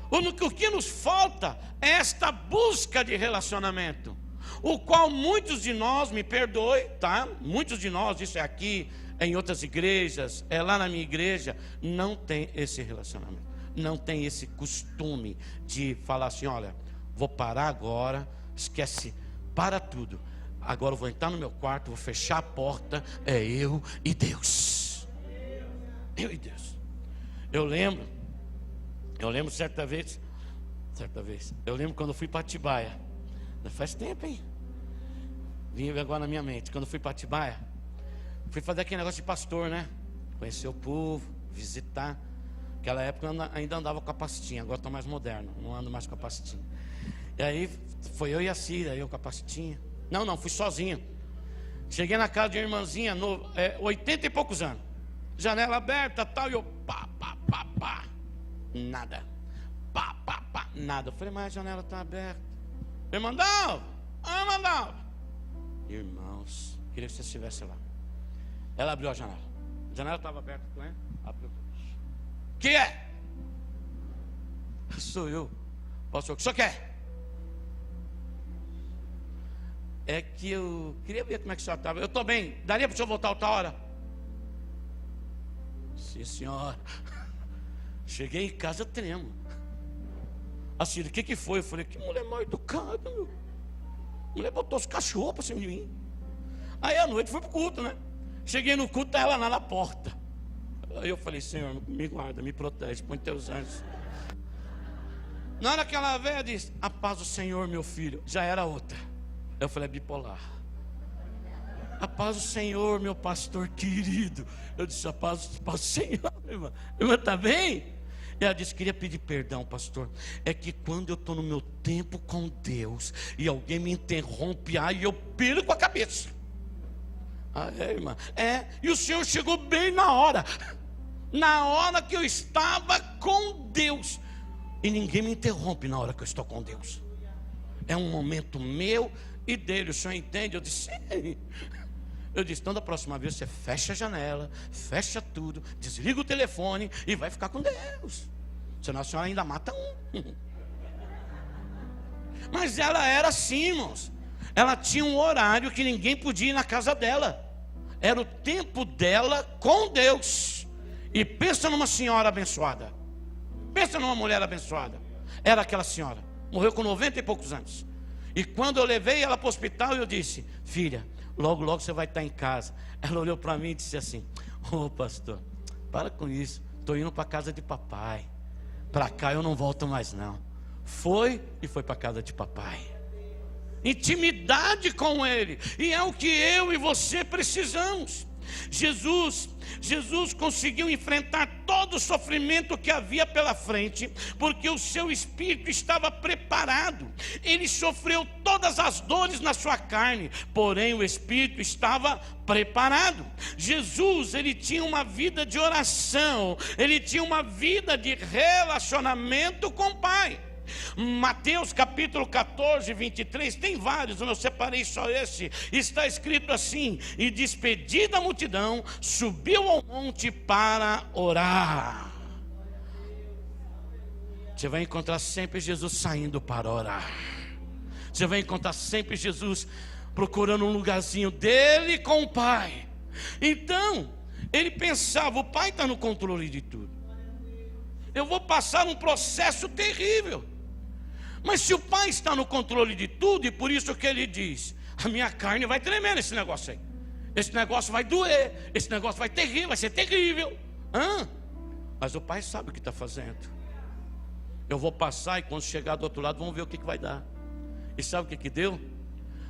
o que nos falta é esta busca de relacionamento, o qual muitos de nós, me perdoe, tá? Muitos de nós, isso é aqui, é em outras igrejas, é lá na minha igreja, não tem esse relacionamento, não tem esse costume de falar assim: olha, vou parar agora, esquece, para tudo. Agora eu vou entrar no meu quarto, vou fechar a porta, é eu e Deus. Eu e Deus. Eu lembro certa vez, eu lembro quando eu fui para Atibaia. Faz tempo, hein? Vim agora na minha mente. Quando eu fui para Atibaia, fui fazer aquele negócio de pastor, né? Conhecer o povo, visitar. Naquela época eu ainda andava com a pastinha, agora estou mais moderno, não ando mais com a pastinha. E aí foi eu e a Cira, eu com a pastinha. Não, fui sozinho. Cheguei na casa de uma irmãzinha, 80 e poucos anos. Janela aberta, tal, e eu pá. Nada. Pá, nada. Eu falei: mas a janela está aberta. Irmão Dalva. Irmãos, queria que você estivesse lá. Ela abriu a janela estava aberta, né? Abriu. Que é? Sou eu. Pastor, o que o senhor quer? É que eu queria ver como é que o senhor estava. Eu estou bem, daria para o senhor voltar outra hora? Sim, senhora. Cheguei em casa tremo. Assim, o que foi? Eu falei: que mulher mal educada, meu. A mulher botou os cachorros para cima de mim. Aí à noite fui para o culto, né? Cheguei no culto, estava ela lá na porta. Aí eu falei: Senhor, me guarda, me protege, põe teus anjos. Na hora que ela veio, ela disse: a paz do Senhor, meu filho. Já era outra. Eu falei: é bipolar. A paz do Senhor, meu pastor querido. Eu disse: a paz do Senhor, irmã. Irmã, está bem? E ela disse: queria pedir perdão, pastor. É que quando eu estou no meu tempo com Deus e alguém me interrompe, aí eu perco a cabeça. Irmã, e o senhor chegou bem na hora que eu estava com Deus. E ninguém me interrompe na hora que eu estou com Deus. É um momento meu e dele. O senhor entende? Eu disse: sim. Eu disse: então da próxima vez você fecha a janela, fecha tudo, desliga o telefone e vai ficar com Deus. Senão a senhora ainda mata um. Mas ela era assim, irmãos. Ela tinha um horário que ninguém podia ir na casa dela. Era o tempo dela com Deus. E pensa numa senhora abençoada. Pensa numa mulher abençoada. Era aquela senhora. Morreu com 90 e poucos anos. E quando eu levei ela para o hospital, eu disse: filha, logo você vai estar em casa. Ela olhou para mim e disse assim: ô pastor, para com isso, estou indo para a casa de papai. Para cá eu não volto mais não. Foi para a casa de papai. Intimidade com ele. E é o que eu e você precisamos. Jesus conseguiu enfrentar todo o sofrimento que havia pela frente, porque o seu espírito estava preparado. Ele sofreu todas as dores na sua carne, porém o espírito estava preparado. Jesus, ele tinha uma vida de oração, ele tinha uma vida de relacionamento com o Pai. Mateus capítulo 14, 23, tem vários, eu separei só esse. Está escrito assim: e despedida a multidão, subiu ao monte para orar. Você vai encontrar sempre Jesus saindo para orar. Você vai encontrar sempre Jesus procurando um lugarzinho dele com o Pai. Então, ele pensava: o Pai está no controle de tudo. Eu vou passar um processo terrível. Mas se o Pai está no controle de tudo, e por isso que ele diz: a minha carne vai tremer nesse negócio aí. Esse negócio vai doer, esse negócio vai ser terrível. Mas o Pai sabe o que está fazendo. Eu vou passar e quando chegar do outro lado, vamos ver o que vai dar. E sabe o que deu?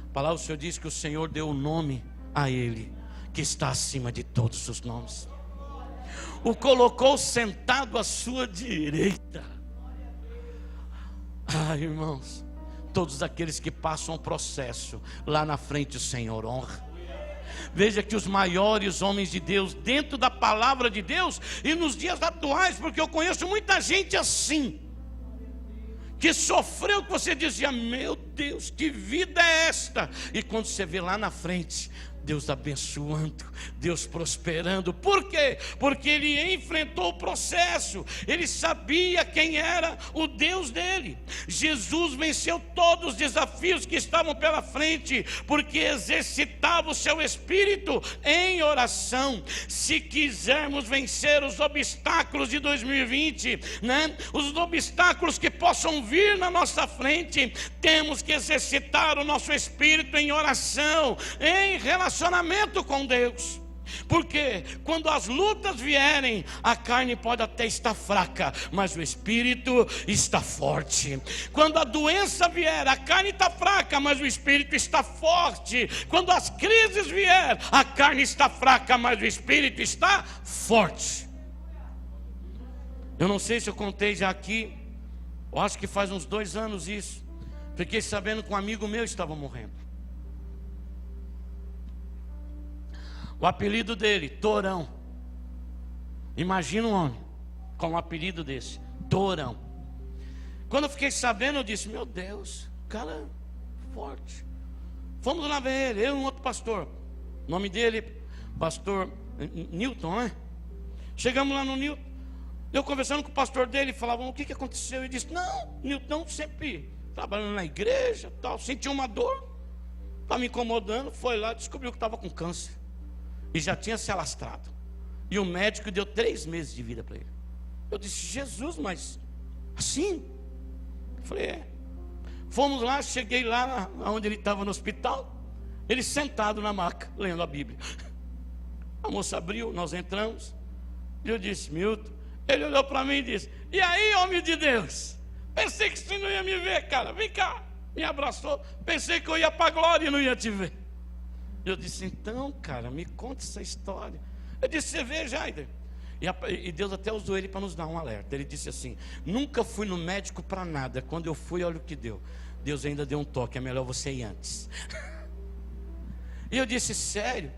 A palavra do Senhor diz que o Senhor deu o nome a Ele, que está acima de todos os nomes. O colocou sentado à sua direita. Irmãos, todos aqueles que passam um processo, lá na frente o Senhor honra. Veja que os maiores homens de Deus, dentro da palavra de Deus, e nos dias atuais, porque eu conheço muita gente assim, que sofreu, que você dizia: meu Deus, que vida é esta? E quando você vê lá na frente, Deus abençoando, Deus prosperando. Por quê? Porque ele enfrentou o processo. Ele sabia quem era o Deus dele. Jesus venceu todos os desafios que estavam pela frente, porque exercitava o seu espírito em oração. Se quisermos vencer os obstáculos de 2020, os obstáculos que possam vir na nossa frente, temos que exercitar o nosso espírito em oração, em relacionamento com Deus. Porque quando as lutas vierem, a carne pode até estar fraca, mas o espírito está forte. Quando a doença vier, a carne está fraca, mas o espírito está forte. Quando as crises vier, a carne está fraca, mas o espírito está forte. Eu não sei se eu contei já aqui, eu acho que faz uns 2 anos isso. Fiquei sabendo que um amigo meu estava morrendo. O apelido dele, Torão. Imagina um homem com um apelido desse, Torão. Quando eu fiquei sabendo, eu disse: meu Deus, cara forte. Fomos lá ver ele, eu e um outro pastor. O nome dele, pastor Newton, né? Chegamos lá no Newton. Eu conversando com o pastor dele, falavam: o que aconteceu? Ele disse: não, Newton sempre trabalhando na igreja, tal, sentiu uma dor, estava me incomodando, foi lá, descobriu que estava com câncer. E já tinha se alastrado. E o médico deu 3 meses de vida para ele. Eu disse: Jesus, mas assim? Eu falei: é. Fomos lá, cheguei lá onde ele estava no hospital. Ele sentado na maca, lendo a Bíblia. A moça abriu, nós entramos. E eu disse: Milton. Ele olhou para mim e disse: e aí, homem de Deus? Pensei que você não ia me ver, cara. Vem cá. Me abraçou. Pensei que eu ia para a glória e não ia te ver. Eu disse: então, cara, me conta essa história. Eu disse: você vê, Jaider? E Deus até usou ele para nos dar um alerta. Ele disse assim: nunca fui no médico para nada. Quando eu fui, olha o que deu. Deus ainda deu um toque: é melhor você ir antes. E eu disse: sério?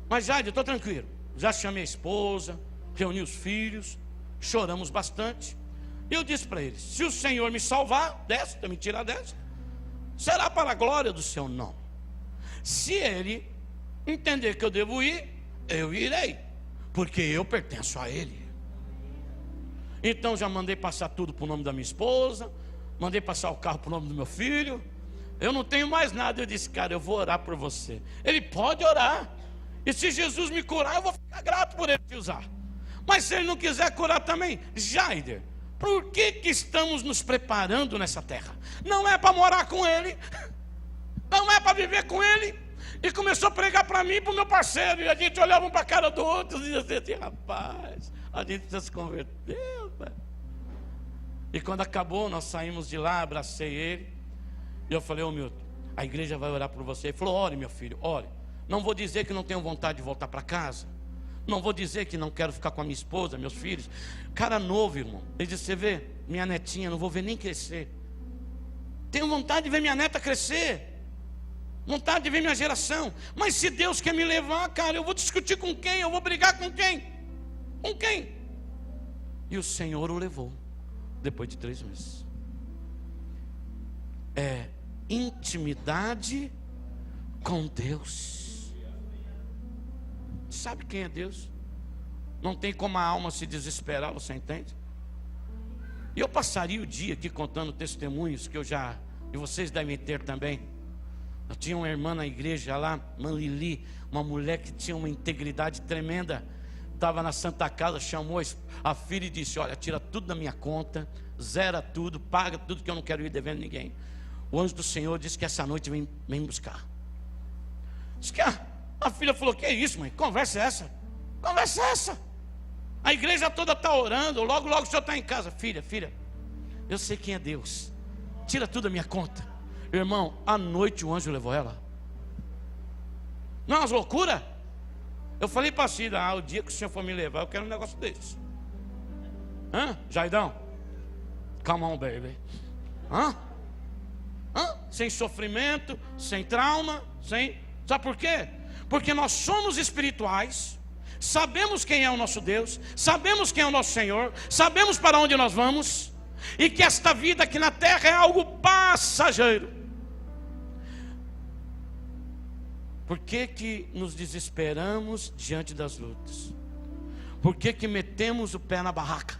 Mas Jaider, estou tranquilo. Já chamei a esposa, reuni os filhos, choramos bastante. E eu disse para eles: se o Senhor me salvar desta, me tirar desta, será para a glória do seu nome. Se ele entender que eu devo ir, eu irei, porque eu pertenço a ele. Então já mandei passar tudo para o nome da minha esposa, mandei passar o carro para o nome do meu filho. Eu não tenho mais nada. Eu disse: cara, eu vou orar por você. Ele pode orar, e se Jesus me curar, eu vou ficar grato por ele te usar. Mas se ele não quiser curar também, Jaider, por que estamos nos preparando nessa terra? Não é para morar com ele, não é para viver com ele. E começou a pregar para mim e para o meu parceiro. E a gente olhava um para a cara do outro e dizia assim: rapaz, a gente precisa se converter, pai. E quando acabou, nós saímos de lá, abracei ele. E eu falei: ô Milton, a igreja vai orar por você. Ele falou: ore, meu filho, ore. Não vou dizer que não tenho vontade de voltar para casa. Não vou dizer que não quero ficar com a minha esposa, meus filhos. Cara novo, irmão. Ele disse: você vê, minha netinha, não vou ver nem crescer. Tenho vontade de ver minha neta crescer, vontade de ver minha geração. Mas se Deus quer me levar, cara, eu vou discutir com quem? Eu vou brigar com quem? Com quem? E o Senhor o levou, depois de 3 meses. É intimidade com Deus. Sabe quem é Deus? Não tem como a alma se desesperar, você entende? E eu passaria o dia aqui contando testemunhos que eu já, e vocês devem ter também. Eu tinha uma irmã na igreja lá, irmã Lili, uma mulher que tinha uma integridade tremenda. Estava na Santa Casa, chamou a filha e disse: olha, tira tudo da minha conta, zera tudo, paga tudo, que eu não quero ir devendo ninguém. O anjo do Senhor disse que essa noite vem buscar. Diz que a filha falou: que é isso, mãe? Conversa é essa? Conversa é essa? A igreja toda está orando, logo o senhor está em casa. Filha, eu sei quem é Deus, tira tudo da minha conta. Irmão, à noite o anjo levou ela. Não é umas loucuras? Eu falei para a Cida: o dia que o senhor for me levar, eu quero um negócio desse. Jaidão, come on, baby. Sem sofrimento, sem trauma, sabe por quê? Porque nós somos espirituais, sabemos quem é o nosso Deus, sabemos quem é o nosso Senhor, sabemos para onde nós vamos, e que esta vida aqui na terra é algo passageiro. Por que que nos desesperamos diante das lutas? Por que que metemos o pé na barraca?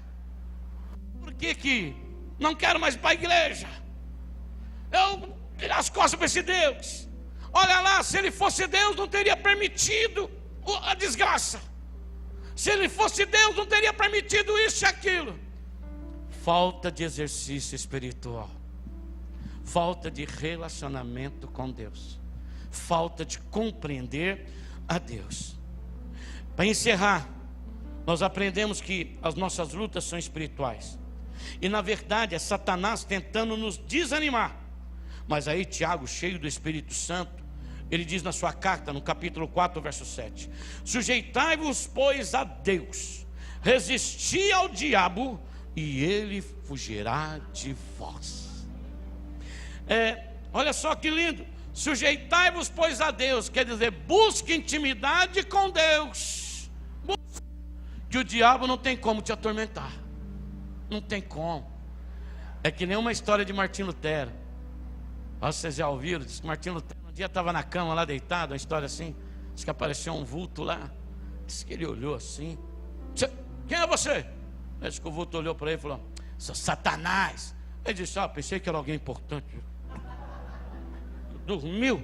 Por que que não quero mais ir para a igreja? Eu tirar as costas para esse Deus. Olha lá, se ele fosse Deus, não teria permitido a desgraça. Se ele fosse Deus, não teria permitido isso e aquilo. Falta de exercício espiritual, falta de relacionamento com Deus, falta de compreender a Deus. Para encerrar, nós aprendemos que as nossas lutas são espirituais, e na verdade é Satanás tentando nos desanimar. Mas aí Tiago, cheio do Espírito Santo, ele diz na sua carta, no capítulo 4, verso 7: sujeitai-vos, pois, a Deus, resisti ao diabo, e ele fugirá de vós. Olha só que lindo. Sujeitai-vos, pois, a Deus, quer dizer, busque intimidade com Deus, que o diabo não tem como te atormentar, não tem como. É que nem uma história de Martim Lutero. Vocês já ouviram? Diz que Martim Lutero um dia estava na cama lá deitado, uma história assim. Diz que apareceu um vulto lá. Diz que ele olhou assim: quem é você? Diz que o vulto olhou para ele e falou: sou Satanás. Ele disse: pensei que era alguém importante. Dormiu.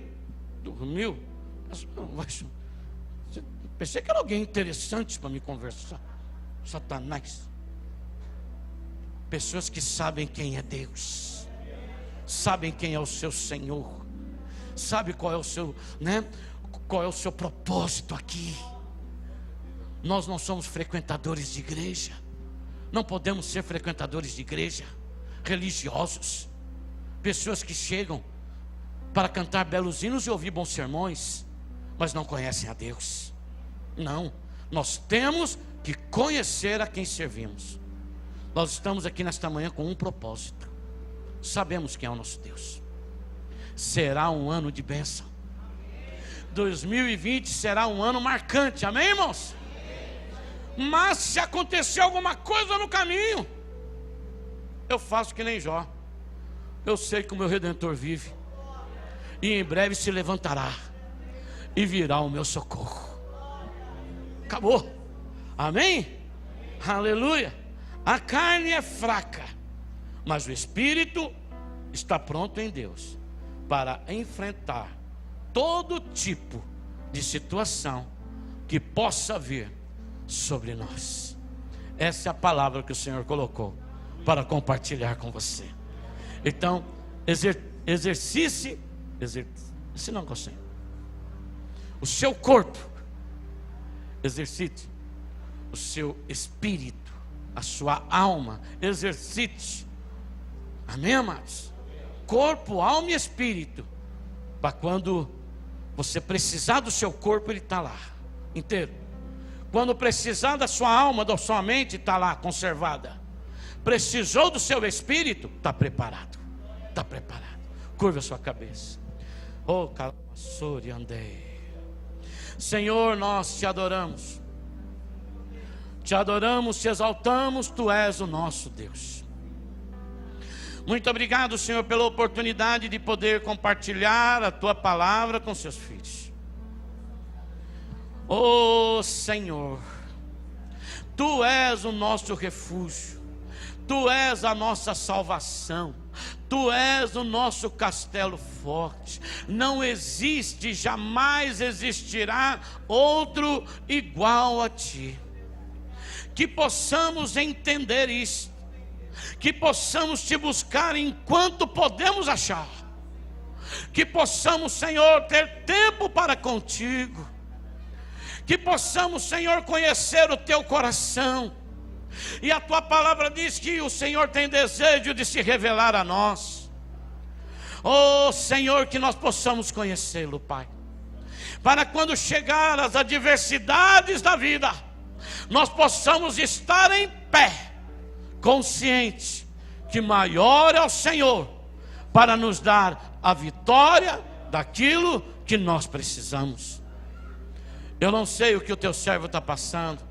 Pensei que era alguém interessante para me conversar. Satanás. Pessoas que sabem quem é Deus, sabem quem é o seu Senhor, sabe qual é o seu, qual é o seu propósito aqui. Nós não somos frequentadores de igreja, não podemos ser frequentadores de igreja, religiosos, pessoas que chegam para cantar belos hinos e ouvir bons sermões, mas não conhecem a Deus. Não, nós temos que conhecer a quem servimos. Nós estamos aqui nesta manhã com um propósito. Sabemos quem é o nosso Deus. Será um ano de bênção. 2020 será um ano marcante, amém, irmãos? Mas se acontecer alguma coisa no caminho, eu faço que nem Jó. Eu sei que o meu Redentor vive, e em breve se levantará e virá o meu socorro. Acabou, amém? Aleluia. A carne é fraca, mas o Espírito está pronto em Deus para enfrentar todo tipo de situação que possa vir sobre nós. Essa é a palavra que o Senhor colocou para compartilhar com você. Então, exercite não gostei. O seu corpo, exercite o seu espírito, a sua alma, exercite. Amém, amados? Corpo, alma e espírito, para quando você precisar do seu corpo, ele está lá, inteiro. Quando precisar da sua alma, da sua mente, está lá, conservada. Precisou do seu espírito, está preparado. Está preparado. Curva a sua cabeça. Oh, calamassori andei. Senhor, nós te adoramos. Te adoramos, te exaltamos, tu és o nosso Deus. Muito obrigado, Senhor, pela oportunidade de poder compartilhar a tua palavra com seus filhos. Oh, Senhor, tu és o nosso refúgio, tu és a nossa salvação, tu és o nosso castelo forte. Não existe, jamais existirá outro igual a ti. Que possamos entender isso, que possamos te buscar enquanto podemos achar, que possamos, Senhor, ter tempo para contigo, que possamos, Senhor, conhecer o teu coração. E a tua palavra diz que o Senhor tem desejo de se revelar a nós. Oh, Senhor, que nós possamos conhecê-lo, Pai, para quando chegar as adversidades da vida, nós possamos estar em pé, consciente que maior é o Senhor para nos dar a vitória daquilo que nós precisamos. Eu não sei o que o teu servo está passando,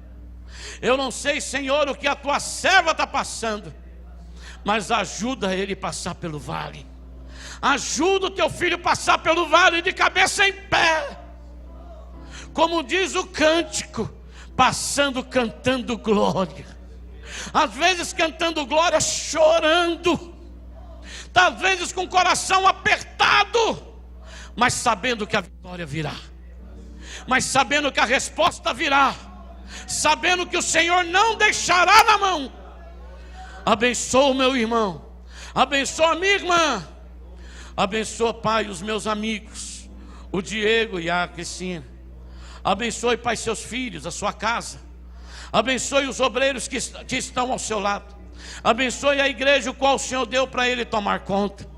eu não sei, Senhor, o que a tua serva está passando, mas ajuda ele a passar pelo vale. Ajuda o teu filho a passar pelo vale de cabeça em pé. Como diz o cântico, passando cantando glória. Às vezes cantando glória chorando. Às vezes com o coração apertado, mas sabendo que a vitória virá. Mas sabendo que a resposta virá. Sabendo que o Senhor não deixará na mão. Abençoa o meu irmão. Abençoa a minha irmã. Abençoa, Pai, os meus amigos, o Diego e a Cristina. Abençoe, Pai, seus filhos, a sua casa. Abençoe os obreiros que estão ao seu lado. Abençoe a igreja, o qual o Senhor deu para ele tomar conta.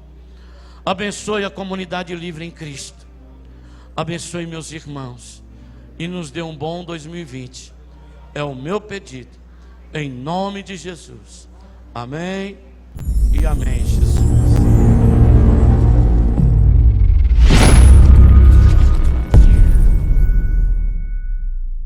Abençoe a comunidade livre em Cristo. Abençoe meus irmãos. E nos dê um bom 2020. É o meu pedido. Em nome de Jesus. Amém e amém.